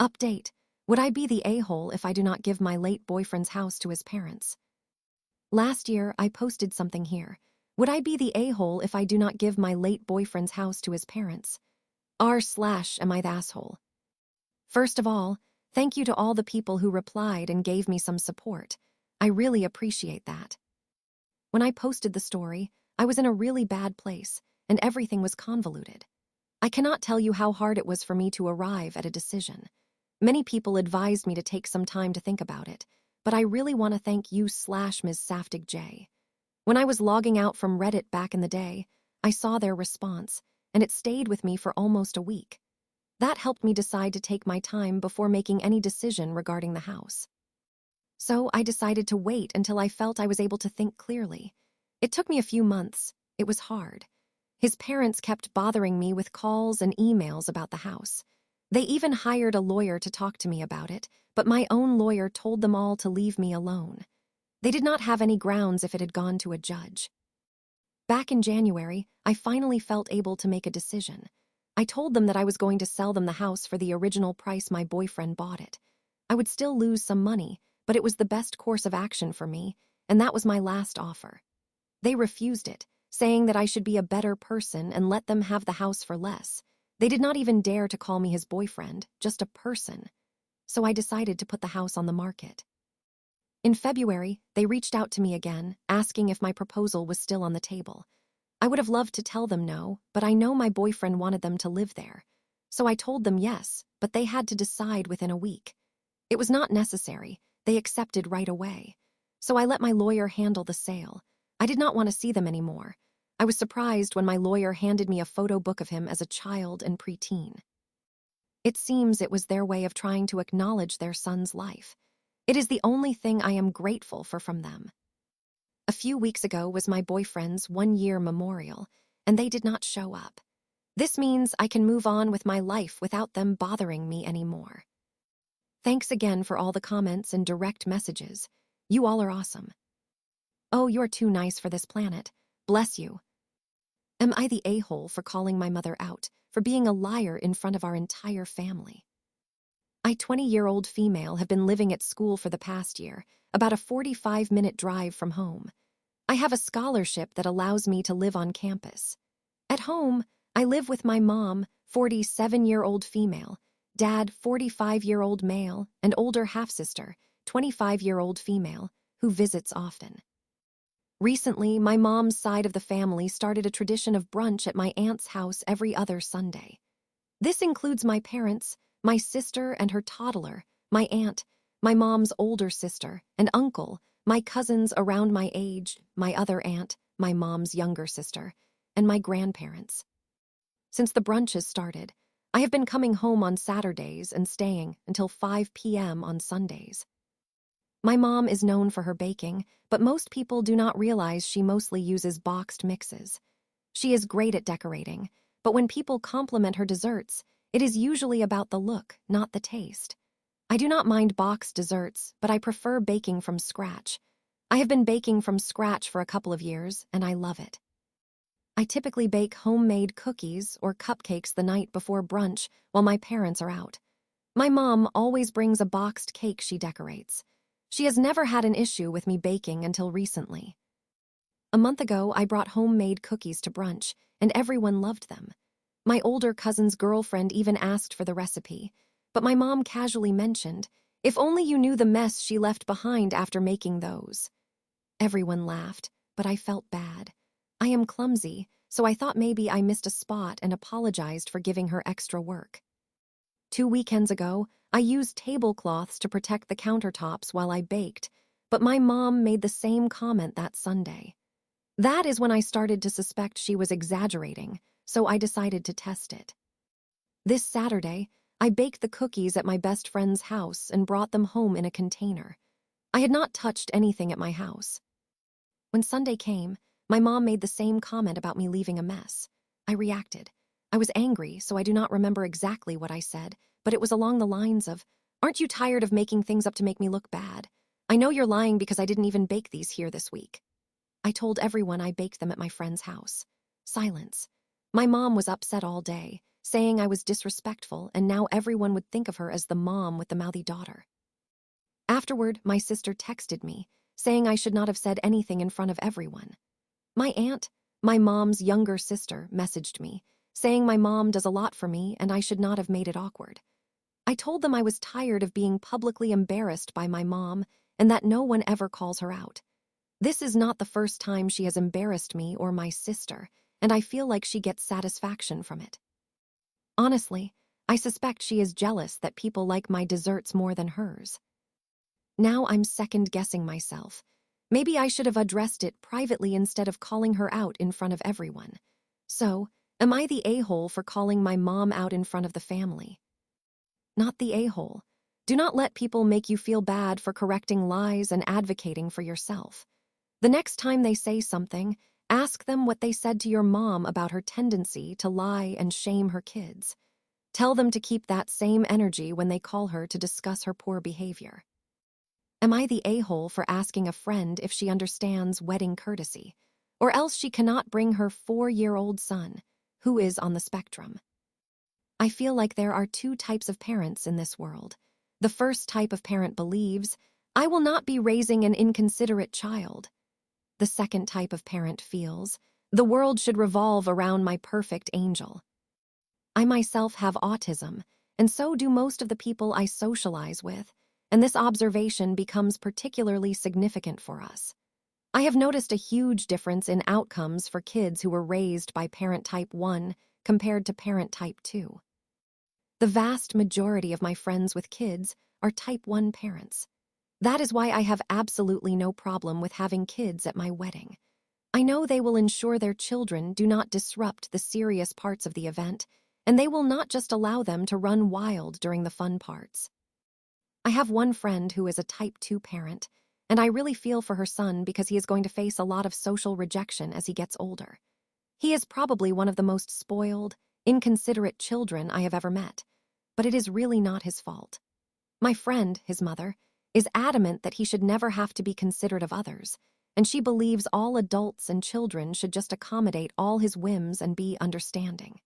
Update. Would I be the a-hole if I do not give my late boyfriend's house to his parents? Last year, I posted something here. Would I be the a-hole if I do not give my late boyfriend's house to his parents? r/AmItheAhole. First of all, thank you to all the people who replied and gave me some support. I really appreciate that. When I posted the story, I was in a really bad place, and everything was convoluted. I cannot tell you how hard it was for me to arrive at a decision. Many people advised me to take some time to think about it, but I really want to thank you/Ms. Saftig J. When I was logging out from Reddit back in the day, I saw their response, and it stayed with me for almost a week. That helped me decide to take my time before making any decision regarding the house. So I decided to wait until I felt I was able to think clearly. It took me a few months. It was hard. His parents kept bothering me with calls and emails about the house. They even hired a lawyer to talk to me about it, but my own lawyer told them all to leave me alone. They did not have any grounds if it had gone to a judge. Back in January, I finally felt able to make a decision. I told them that I was going to sell them the house for the original price my boyfriend bought it. I would still lose some money, but it was the best course of action for me, and that was my last offer. They refused it, saying that I should be a better person and let them have the house for less. They did not even dare to call me his boyfriend, just a person. So I decided to put the house on the market. In February, they reached out to me again, asking if my proposal was still on the table. I would have loved to tell them no, but I know my boyfriend wanted them to live there. So I told them yes, but they had to decide within a week. It was not necessary. They accepted right away. So I let my lawyer handle the sale. I did not want to see them anymore. I was surprised when my lawyer handed me a photo book of him as a child and preteen. It seems it was their way of trying to acknowledge their son's life. It is the only thing I am grateful for from them. A few weeks ago was my boyfriend's one-year memorial, and they did not show up. This means I can move on with my life without them bothering me anymore. Thanks again for all the comments and direct messages. You all are awesome. Oh, you're too nice for this planet. Bless you. Am I the a-hole for calling my mother out, for being a liar in front of our entire family? I, 20-year-old female, have been living at school for the past year, about a 45-minute drive from home. I have a scholarship that allows me to live on campus. At home, I live with my mom, 47-year-old female, dad, 45-year-old male, and older half-sister, 25-year-old female, who visits often. Recently, my mom's side of the family started a tradition of brunch at my aunt's house every other Sunday. This includes my parents, my sister and her toddler, my aunt, my mom's older sister, and uncle, my cousins around my age, my other aunt, my mom's younger sister, and my grandparents. Since the brunches started, I have been coming home on Saturdays and staying until 5 p.m. on Sundays. My mom is known for her baking, but most people do not realize she mostly uses boxed mixes. She is great at decorating, but when people compliment her desserts, it is usually about the look, not the taste. I do not mind boxed desserts, but I prefer baking from scratch. I have been baking from scratch for a couple of years, and I love it. I typically bake homemade cookies or cupcakes the night before brunch while my parents are out. My mom always brings a boxed cake she decorates. She has never had an issue with me baking until recently. A month ago, I brought homemade cookies to brunch, and everyone loved them. My older cousin's girlfriend even asked for the recipe, but my mom casually mentioned, "If only you knew the mess she left behind after making those." Everyone laughed, but I felt bad. I am clumsy, so I thought maybe I missed a spot and apologized for giving her extra work. 2 weekends ago, I used tablecloths to protect the countertops while I baked, but my mom made the same comment that Sunday. That is when I started to suspect she was exaggerating, so I decided to test it. This Saturday, I baked the cookies at my best friend's house and brought them home in a container. I had not touched anything at my house. When Sunday came, my mom made the same comment about me leaving a mess. I reacted. I was angry, so I do not remember exactly what I said, but it was along the lines of, "Aren't you tired of making things up to make me look bad? I know you're lying because I didn't even bake these here this week." I told everyone I baked them at my friend's house. Silence. My mom was upset all day, saying I was disrespectful and now everyone would think of her as the mom with the mouthy daughter. Afterward, my sister texted me, saying I should not have said anything in front of everyone. My aunt, my mom's younger sister, messaged me, saying my mom does a lot for me and I should not have made it awkward. I told them I was tired of being publicly embarrassed by my mom and that no one ever calls her out. This is not the first time she has embarrassed me or my sister, and I feel like she gets satisfaction from it. Honestly, I suspect she is jealous that people like my desserts more than hers. Now I'm second-guessing myself. Maybe I should have addressed it privately instead of calling her out in front of everyone. So, am I the a-hole for calling my mom out in front of the family? Not the a-hole. Do not let people make you feel bad for correcting lies and advocating for yourself. The next time they say something, ask them what they said to your mom about her tendency to lie and shame her kids. Tell them to keep that same energy when they call her to discuss her poor behavior. Am I the a-hole for asking a friend if she understands wedding courtesy, or else she cannot bring her 4-year-old son, who is on the spectrum? I feel like there are two types of parents in this world. The first type of parent believes, I will not be raising an inconsiderate child. The second type of parent feels, the world should revolve around my perfect angel. I myself have autism, and so do most of the people I socialize with, and this observation becomes particularly significant for us. I have noticed a huge difference in outcomes for kids who were raised by parent type 1 compared to parent type 2. The vast majority of my friends with kids are type 1 parents. That is why I have absolutely no problem with having kids at my wedding. I know they will ensure their children do not disrupt the serious parts of the event, and they will not just allow them to run wild during the fun parts. I have one friend who is a type 2 parent, and I really feel for her son because he is going to face a lot of social rejection as he gets older. He is probably one of the most spoiled, inconsiderate children I have ever met, but it is really not his fault. My friend, his mother, is adamant that he should never have to be considerate of others, and she believes all adults and children should just accommodate all his whims and be understanding.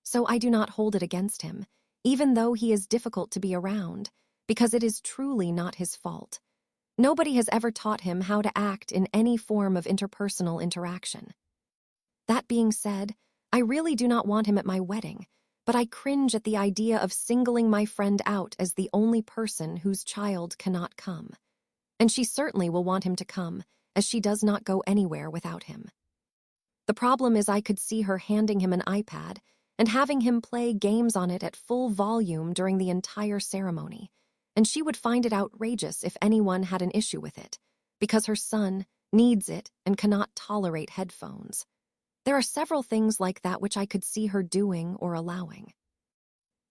So I do not hold it against him, even though he is difficult to be around, because it is truly not his fault. Nobody has ever taught him how to act in any form of interpersonal interaction. That being said, I really do not want him at my wedding, but I cringe at the idea of singling my friend out as the only person whose child cannot come. And she certainly will want him to come, as she does not go anywhere without him. The problem is I could see her handing him an iPad and having him play games on it at full volume during the entire ceremony, and she would find it outrageous if anyone had an issue with it, because her son needs it and cannot tolerate headphones. There are several things like that which I could see her doing or allowing.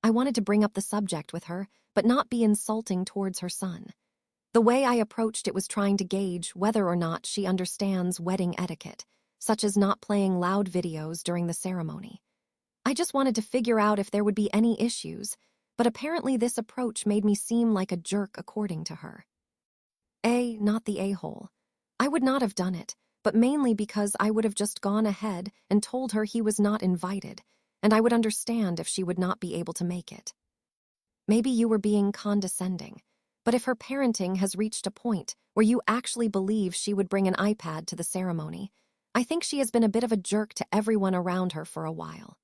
I wanted to bring up the subject with her, but not be insulting towards her son. The way I approached it was trying to gauge whether or not she understands wedding etiquette, such as not playing loud videos during the ceremony. I just wanted to figure out if there would be any issues, but apparently this approach made me seem like a jerk according to her. Not the a-hole. I would not have done it, but mainly because I would have just gone ahead and told her he was not invited, and I would understand if she would not be able to make it. Maybe you were being condescending, but if her parenting has reached a point where you actually believe she would bring an iPad to the ceremony, I think she has been a bit of a jerk to everyone around her for a while.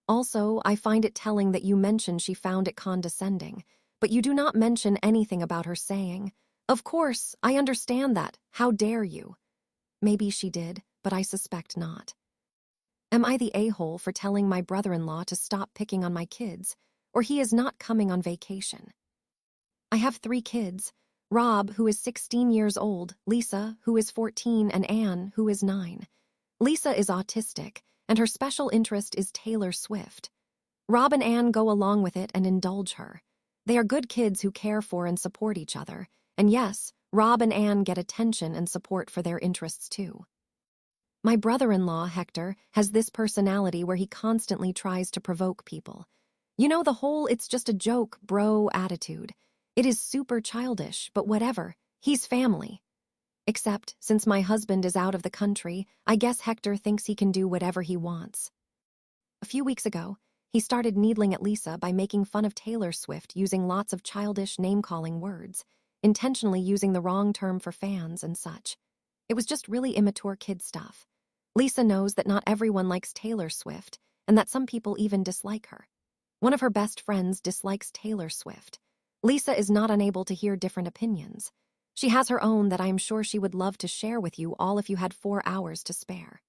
Also, I find it telling that you mention she found it condescending, but you do not mention anything about her saying, "Of course, I understand that. How dare you?" Maybe she did, but I suspect not. Am I the a-hole for telling my brother-in-law to stop picking on my kids, or he is not coming on vacation? I have 3 kids, Rob, who is 16 years old, Lisa, who is 14, and Anne, who is 9. Lisa is autistic, and her special interest is Taylor Swift. Rob and Anne go along with it and indulge her. They are good kids who care for and support each other, and yes, Rob and Anne get attention and support for their interests too. My brother-in-law, Hector, has this personality where he constantly tries to provoke people. You know, the whole "it's just a joke, bro" attitude. It is super childish, but whatever, he's family. Except, since my husband is out of the country, I guess Hector thinks he can do whatever he wants. A few weeks ago, He started needling at Lisa by making fun of Taylor Swift using lots of childish name-calling words, intentionally using the wrong term for fans and such. It was just really immature kid stuff. Lisa knows that not everyone likes Taylor Swift, and that some people even dislike her. One of her best friends dislikes Taylor Swift. Lisa is not unable to hear different opinions. She has her own that I am sure she would love to share with you all if you had 4 hours to spare.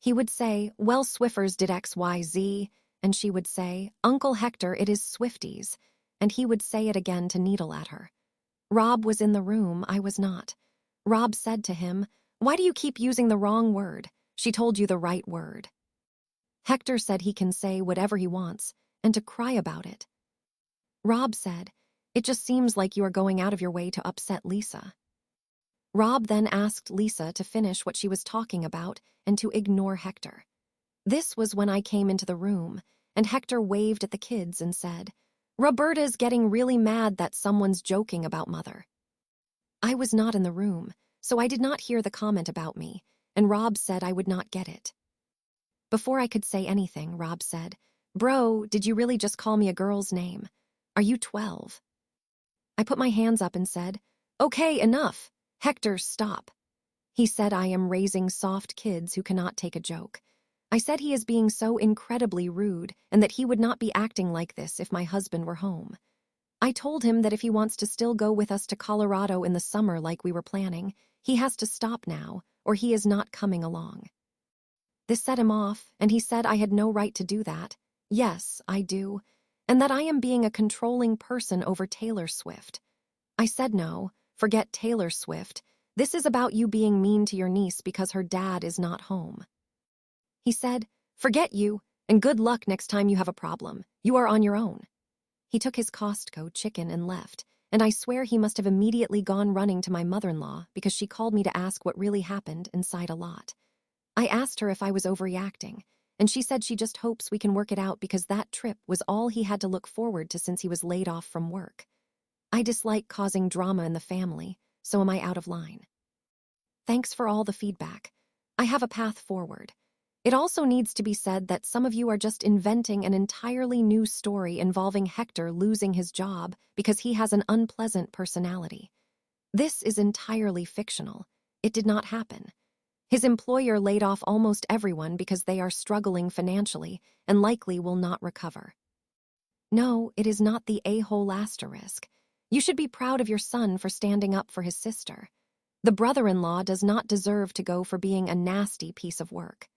He would say, well, Swiffers did XYZ, and she would say, Uncle Hector, it is Swifties, and he would say it again to needle at her. Rob was in the room, I was not. Rob said to him, why do you keep using the wrong word? She told you the right word. Hector said he can say whatever he wants, and to cry about it. Rob said, it just seems like you are going out of your way to upset Lisa. Rob then asked Lisa to finish what she was talking about and to ignore Hector. This was when I came into the room, and Hector waved at the kids and said, Roberta's getting really mad that someone's joking about Mother. I was not in the room, so I did not hear the comment about me, and Rob said I would not get it. Before I could say anything, Rob said, Bro, did you really just call me a girl's name? Are you 12? I put my hands up and said, okay, enough. Hector, stop. He said I am raising soft kids who cannot take a joke. I said he is being so incredibly rude and that he would not be acting like this if my husband were home. I told him that if he wants to still go with us to Colorado in the summer like we were planning, he has to stop now, or he is not coming along. This set him off, and he said I had no right to do that. Yes, I do, and that I am being a controlling person over Taylor Swift. I said no, forget Taylor Swift. This is about you being mean to your niece because her dad is not home. He said, forget you, and good luck next time you have a problem. You are on your own. He took his Costco chicken and left, and I swear he must have immediately gone running to my mother-in-law because she called me to ask what really happened and sighed a lot. I asked her if I was overreacting, and she said she just hopes we can work it out because that trip was all he had to look forward to since he was laid off from work. I dislike causing drama in the family, so am I out of line? Thanks for all the feedback. I have a path forward. It also needs to be said that some of you are just inventing an entirely new story involving Hector losing his job because he has an unpleasant personality. This is entirely fictional. It did not happen. His employer laid off almost everyone because they are struggling financially and likely will not recover. No, it is not the a-hole asterisk. You should be proud of your son for standing up for his sister. The brother-in-law does not deserve to go for being a nasty piece of work.